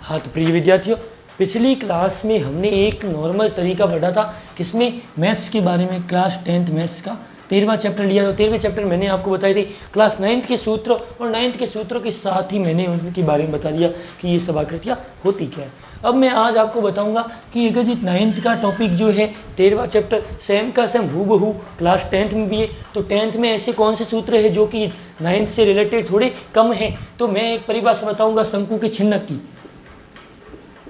हाँ तो प्रिय विद्यार्थियों, पिछली क्लास में हमने एक नॉर्मल तरीका पढ़ा था किसमें, मैथ्स के बारे में। क्लास 10th मैथ्स का 13वां चैप्टर लिया। तो 13वें चैप्टर मैंने आपको बताई थी क्लास 9th के सूत्र, और 9th के सूत्रों के साथ ही मैंने उनके बारे में बता दिया कि ये सब आकृतियाँ होती क्या है। अब मैं आज आपको बताऊंगा कि अगर जी 9th का टॉपिक जो है 13वां चैप्टर सेम का सेम हूबहू क्लास 10th में भी है, तो 10th में ऐसे कौन से सूत्र है जो कि 9th से रिलेटेड थोड़े कम हैं। तो मैं एक परिभाषा बताऊंगा शंकु के छिन्नक की।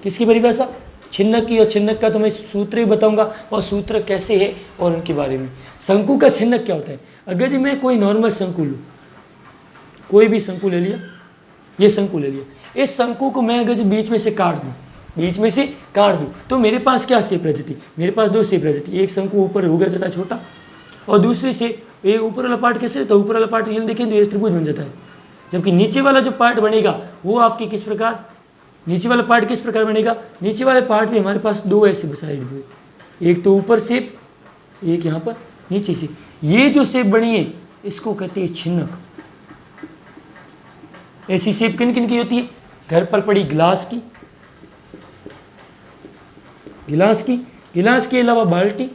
किसकी परिभाषा? छिन्नक की। और छिन्नक का तो मैं सूत्र ही बताऊंगा और सूत्र कैसे है और उनके बारे में। शंकु का छिन्नक क्या होता है? अगर जी मैं कोई नॉर्मल शंकु लूँ, कोई भी शंकु ले लिया, ये शंकु ले लिया, इस शंकु को मैं अगर जी बीच में से काट दूँ, बीच में से काट दूँ, तो मेरे पास क्या शेप रह जाती? मेरे पास दो शेप रह जाती। एक शंकु ऊपर हो गया जाता है छोटा, और दूसरी से ये ऊपर वाला पार्ट कैसे रहता है? ऊपर वाला पार्ट रियल देखें तो ये त्रिभुज बन जाता है, जबकि नीचे वाला जो पार्ट बनेगा वो आपकी किस प्रकार, नीचे वाला पार्ट किस प्रकार बनेगा? नीचे वाले पार्ट में हमारे पास दो ऐसे साइड हुए, एक तो ऊपर शेप, एक यहाँ पर नीचे से। ये जो शेप बनी है इसको कहते हैं छिन्नक। ऐसी शेप किन किन की होती है? घर पर पड़ी गिलास की, गिलास के अलावा बाल्टी।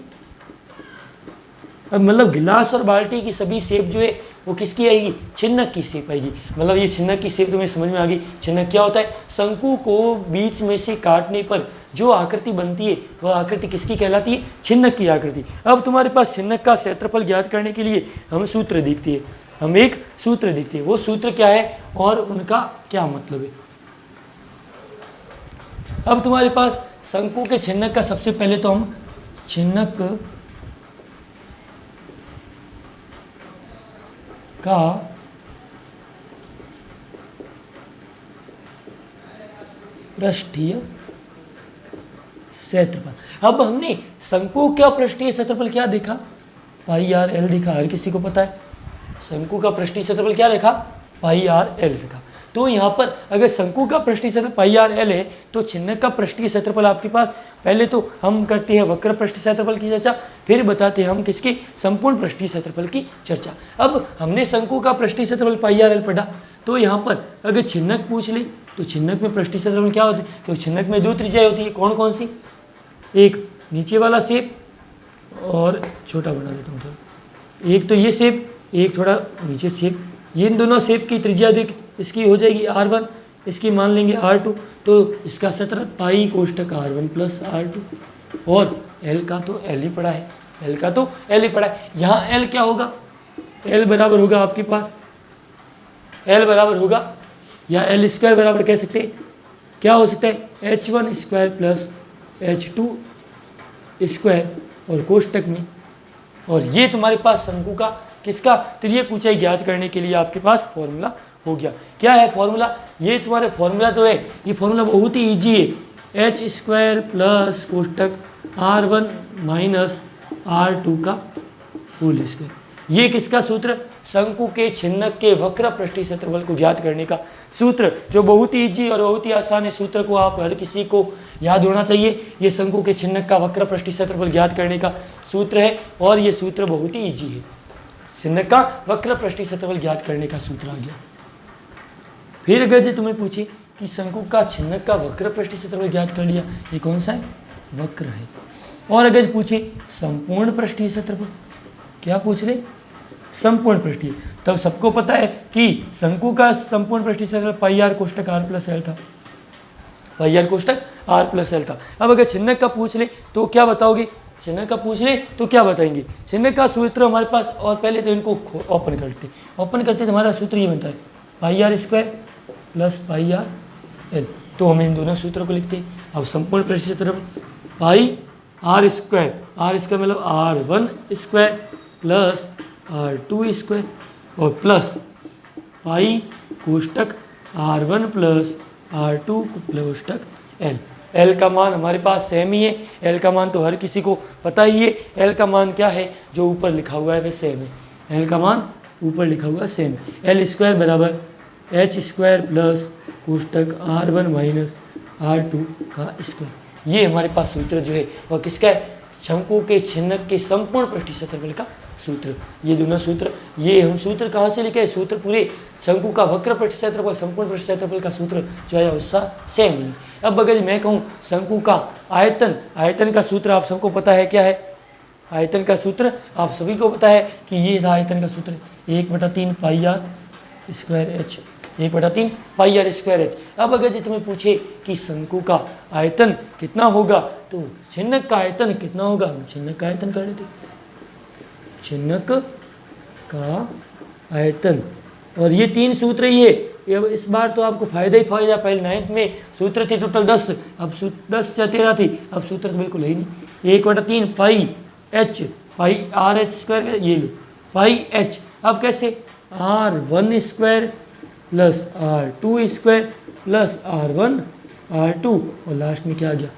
अब मतलब गिलास और बाल्टी की सभी शेप जो है वो किसकी आएगी? छिन्नक की शेप आएगी। मतलब ये छिन्नक की शेप तुम्हें समझ में आ गई। छिन्नक क्या होता है? शंकु को बीच में से काटने पर जो आकृति बनती है वह आकृति किसकी कहलाती है? छिन्नक की आकृति। अब तुम्हारे पास छिन्नक का क्षेत्रफल ज्ञात करने के लिए हम सूत्र देखते हैं, हम एक सूत्र देखते हैं। वो सूत्र क्या है और उनका क्या मतलब है? अब तुम्हारे पास शंकु के छिन्नक का सबसे पहले तो हम छिन्नक का पृष्ठीय क्षेत्रफल। अब हमने शंकु का पृष्ठीय क्षेत्रफल क्या देखा? पाई आर एल देखा, हर किसी को पता है। शंकु का पृष्ठीय क्षेत्रफल क्या देखा? पाई आर एल देखा। तो यहाँ पर अगर शंकु का पृष्ठीय क्षेत्रफल पाई आर एल है तो छिन्नक का पृष्ठीय क्षेत्रफल आपके पास, पहले तो हम करते हैं वक्र पृष्ठीय क्षेत्रफल की चर्चा, फिर बताते हैं हम किसकी? संपूर्ण पृष्ठीय क्षेत्रफल की चर्चा। अब हमने शंकु का पृष्ठीय क्षेत्रफल पाई आर एल पढ़ा, तो यहाँ पर अगर छिन्नक पूछ ले तो छिन्नक में पृष्ठीय क्षेत्रफल क्या होती है? क्योंकि छिन्नक में दो त्रिज्याएं होती है। कौन कौन सी? एक नीचे वाला शेप, और छोटा बना देता हूँ थोड़ा, एक तो ये शेप, एक थोड़ा नीचे शेप। ये इन दोनों शेप की त्रिज्या देख, इसकी हो जाएगी R1, इसकी मान लेंगे R2, तो इसका क्षेत्र पाई कोष्ठक R1 प्लस R2, और L का तो L ही पड़ा है, L का तो L ही पड़ा है। यहाँ L क्या होगा? L बराबर होगा आपके पास, L बराबर होगा, या L स्क्वायर बराबर कह सकते हैं, क्या हो सकता है? H1 square plus H2 square, और कोष्ठक में, और ये तुम्हारे पास शंकु का किसका? तिर्यक ऊंचाई ज्ञात करने के लिए आपके पास फॉर्मूला हो गया। क्या है फॉर्मूला? ये तुम्हारे फॉर्मूला जो है, ये फॉर्मूला बहुत ही ईजी है। एच स्क्वायर प्लस कोष्ठक R1 माइनस R2 का होल स्क्वायर। ये किसका सूत्र? शंकु के छिन्नक के वक्र पृष्ठीय क्षेत्रफल को ज्ञात करने का सूत्र, जो बहुत ही ईजी और बहुत ही आसान है। सूत्र को आप हर किसी को याद होना चाहिए। ये शंकु के छिन्नक का वक्र पृष्ठीय क्षेत्रफल ज्ञात करने का सूत्र है, और ये सूत्र बहुत ही ईजी है। छिन्नक का वक्र पृष्ठीय क्षेत्रफल ज्ञात करने का सूत्र आ गया। फिर अगर जी तुम्हें पूछे कि शंकु का छिन्नक का वक्र पृष्ठीय क्षेत्रफल ज्ञात कर लिया, ये कौन सा है? वक्र है। और अगर पूछे संपूर्ण पृष्ठीय क्षेत्रफल, क्या पूछ रहे? संपूर्ण पृष्ठीय। तब सबको पता है कि शंकु का संपूर्ण पृष्ठीय क्षेत्रफल पाई आर कोष्ठक R प्लस एल था, पाई आर कोष्ठक R प्लस एल था। अब अगर छिन्नक का पूछ ले तो क्या बताओगे? छिन्नक का पूछ ले तो क्या बताएंगे? छिन्नक का सूत्र हमारे पास, और पहले तो इनको ओपन करते तो हमारा सूत्र ये बनता है pi r square plus pi r l. तो हम इन दोनों सूत्रों को लिखते हैं। अब संपूर्ण पृष्ठीय क्षेत्रफल पाई आर स्क्वायर मतलब R1 square plus R2 square, और प्लस पाई कोष्ठक R1 प्लस R2 कोष्ठक L। L का मान हमारे पास सेम ही है। L का मान तो हर किसी को पता ही है। L का मान क्या है? जो ऊपर लिखा हुआ है वह सेम है। L का मान ऊपर लिखा हुआ सेम है। L स्क्वायर बराबर H स्क्वायर प्लस कोष्ठक R1 माइनस R2 का स्क्वायर। ये हमारे पास सूत्र जो है वह किसका है? शंकु के छिन्नक के संपूर्ण पृष्ठीय क्षेत्रफल का सूत्र। ये दोनों सूत्र, ये हम सूत्र कहाँ से लिखे? सूत्र पूरे शंकु का वक्र पृष्ठ क्षेत्रफल संपूर्ण पृष्ठ क्षेत्रफल का सूत्र जो है उसका सेम ही। अब अगर मैं कहूँ शंकु का आयतन, आयतन का सूत्र आप सबको पता है क्या है? आयतन का सूत्र आप सभी को पता है कि ये था आयतन का सूत्र 1/3 pi r square h, 1/3 pi r square h. अब अगर जी तुम्हें पूछे कि शंकु का आयतन कितना होगा तो छिन्नक का आयतन कितना होगा? हम छिन्नक का आयतन कर लेते, छिन्नक का आयतन। और ये 3 सूत्र ही है। ये इस बार तो आपको फायदा ही फायदा। पहले 9th में सूत्र थे टोटल 10, अब 10 या 13 थी, अब सूत्र तो बिल्कुल है ही नहीं। 1/3 पाई एच, पाई आर एच स्क्वायर, ये लो पाई एच। अब कैसे? R1 square plus R2 square plus R1 R2 और लास्ट में क्या आ गया?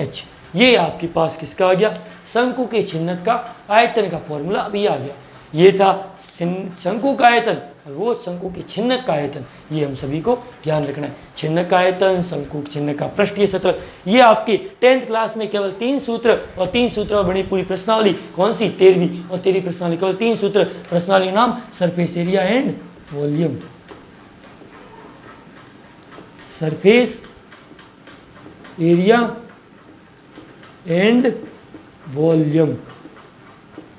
H। ये आपके पास किसका आ गया? शंकु के छिन्नक का आयतन का फॉर्मूला अभी आ गया। ये था शंकु का आयतन और वो शंकु के छिन्नक का आयतन। ये हम सभी को ध्यान रखना है। छिन्नक का आयतन, शंकु छिन्नक का पृष्ठीय क्षेत्रफल, ये आपकी 10th क्लास में केवल 3 सूत्र और 3 सूत्र बनी पूरी प्रश्नावली। कौन सी? 13वीं और 13वीं प्रश्नावली केवल 3 सूत्र। प्रश्नावली नाम surface area and volume, surface area and volume.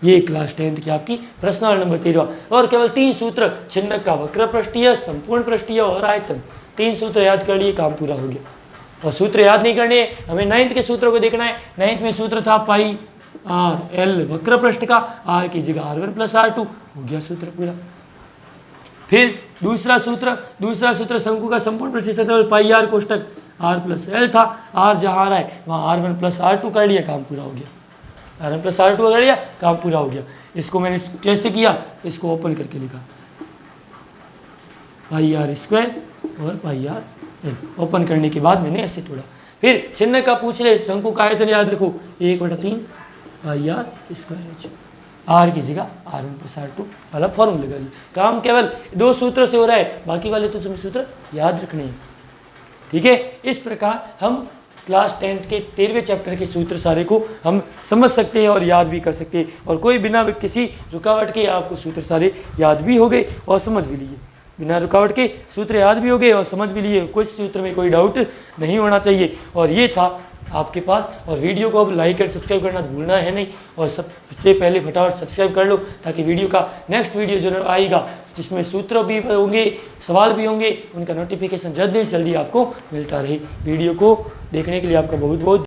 ये क्लास 10th की आपकी प्रश्नावली नंबर 13। और केवल 3 सूत्र, छिन्नक का वक्र पृष्ठीय, संपूर्ण पृष्ठीय और आयतन। 3 सूत्र याद कर लिए, काम पूरा हो गया। और सूत्र याद नहीं करने, हमें 9th के सूत्रों को देखना है। 9th में सूत्र था पाई आर एल वक्र पृष्ठ का, आर की जगह R1 प्लस R2, हो गया सूत्र पूरा। फिर दूसरा सूत्र शंकु का संपूर्ण पृष्ठीय क्षेत्रफल पाई आर कोष्टक R प्लस एल था। R जहाँ आ रहा है वहाँ R1 प्लस R2 कर लिया, काम पूरा हो गया। R1 प्लस R2 कर लिया, काम पूरा हो गया। इसको मैंने कैसे किया? इसको ओपन करके लिखा, पाई आर स्क्वायर और पाई आर एल। ओपन करने के बाद मैंने ऐसे तोड़ा। फिर छिन्नक का पूछ ले, शंकु का आयतन याद रखो 1/3 pi r square H. Are की जगह R1 प्लस R2 वाला फॉर्मूला लगा लिया। काम केवल 2 सूत्र से हो रहा है, बाकी वाले तो तुम्हें सूत्र याद रखने हैं। ठीक है, इस प्रकार हम क्लास 10th के 13वें चैप्टर के सूत्र सारे को हम समझ सकते हैं और याद भी कर सकते हैं। और कोई बिना किसी रुकावट के आपको सूत्र सारे याद भी हो गए और समझ भी लिए। बिना रुकावट के सूत्र याद भी हो गए और समझ भी लिए। कोई सूत्र में कोई डाउट नहीं होना चाहिए। और ये था आपके पास। और वीडियो को अब लाइक और सब्सक्राइब करना भूलना है नहीं। और सबसे पहले फटाफट सब्सक्राइब कर लो ताकि वीडियो का नेक्स्ट वीडियो जो आएगा जिसमें सूत्र भी होंगे, सवाल भी होंगे, उनका नोटिफिकेशन जल्दी से जल्दी आपको मिलता रहे। वीडियो को देखने के लिए आपका बहुत बहुत